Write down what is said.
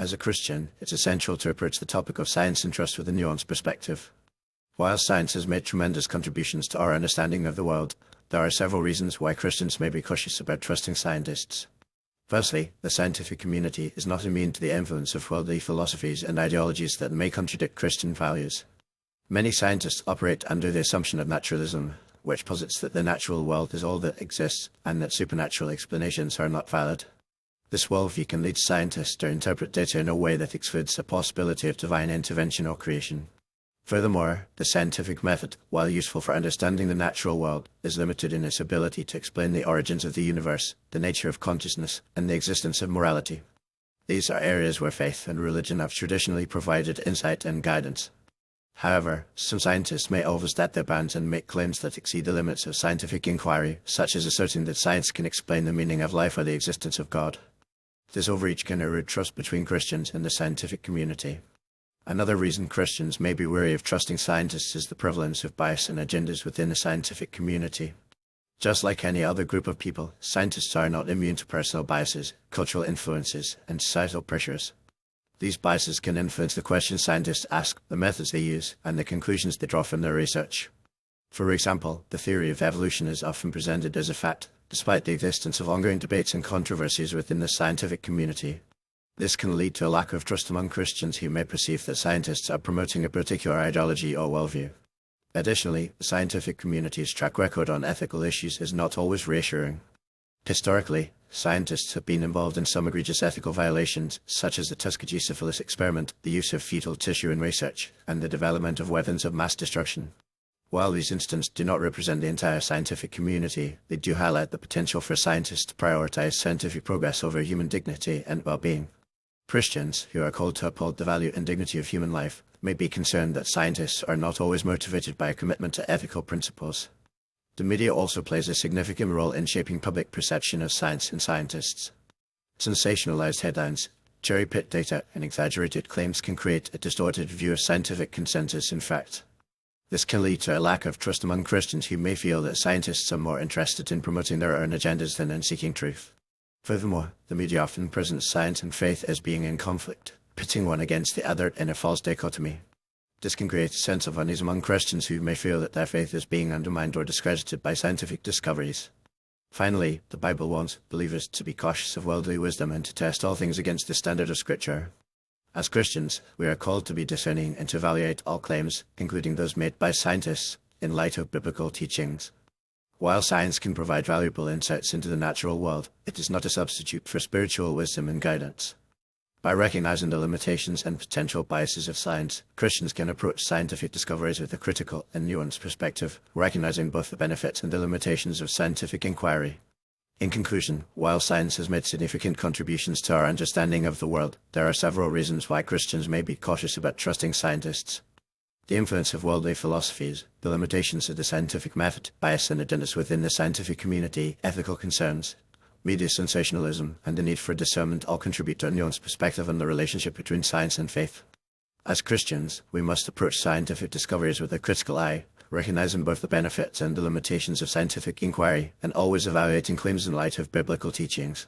As a Christian, it's essential to approach the topic of science and trust with a nuanced perspective. While science has made tremendous contributions to our understanding of the world, there are several reasons why Christians may be cautious about trusting scientists. Firstly, the scientific community is not immune to the influence of worldly philosophies and ideologies that may contradict Christian values. Many scientists operate under the assumption of naturalism, which posits that the natural world is all that exists and that supernatural explanations are not valid. This worldview can lead scientists to interpret data in a way that excludes the possibility of divine intervention or creation. Furthermore, the scientific method, while useful for understanding the natural world, is limited in its ability to explain the origins of the universe, the nature of consciousness, and the existence of morality. These are areas where faith and religion have traditionally provided insight and guidance. However, some scientists may overstep their bounds and make claims that exceed the limits of scientific inquiry, such as asserting that science can explain the meaning of life or the existence of God. This overreach can erode trust between Christians and the scientific community. Another reason Christians may be wary of trusting scientists is the prevalence of bias and agendas within the scientific community. Just like any other group of people, scientists are not immune to personal biases, cultural influences, and societal pressures. These biases can influence the questions scientists ask, the methods they use, and the conclusions they draw from their research. For example, the theory of evolution is often presented as a fact, despite the existence of ongoing debates and controversies within the scientific community. This can lead to a lack of trust among Christians who may perceive that scientists are promoting a particular ideology or worldview. Additionally, the scientific community's track record on ethical issues is not always reassuring. Historically, scientists have been involved in some egregious ethical violations, such as the Tuskegee syphilis experiment, the use of fetal tissue in research, and the development of weapons of mass destruction. While these incidents do not represent the entire scientific community, they do highlight the potential for scientists to prioritize scientific progress over human dignity and well-being. Christians, who are called to uphold the value and dignity of human life, may be concerned that scientists are not always motivated by a commitment to ethical principles. The media also plays a significant role in shaping public perception of science and scientists. Sensationalized headlines, cherry-picked data, and exaggerated claims can create a distorted view of scientific consensus and fact. This can lead to a lack of trust among Christians who may feel that scientists are more interested in promoting their own agendas than in seeking truth. Furthermore, the media often presents science and faith as being in conflict, pitting one against the other in a false dichotomy. This can create a sense of unease among Christians who may feel that their faith is being undermined or discredited by scientific discoveries. Finally, the Bible warns believers to be cautious of worldly wisdom and to test all things against the standard of Scripture. As Christians, we are called to be discerning and to evaluate all claims, including those made by scientists, in light of biblical teachings. While science can provide valuable insights into the natural world, it is not a substitute for spiritual wisdom and guidance. By recognizing the limitations and potential biases of science, Christians can approach scientific discoveries with a critical and nuanced perspective, recognizing both the benefits and the limitations of scientific inquiry. In conclusion, while science has made significant contributions to our understanding of the world, there are several reasons why Christians may be cautious about trusting scientists. The influence of worldly philosophies, the limitations of the scientific method, bias and agendas within the scientific community, ethical concerns, media sensationalism, and the need for discernment all contribute to a nuanced perspective on the relationship between science and faith. As Christians, we must approach scientific discoveries with a critical eye, recognizing both the benefits and the limitations of scientific inquiry, and always evaluating claims in light of biblical teachings.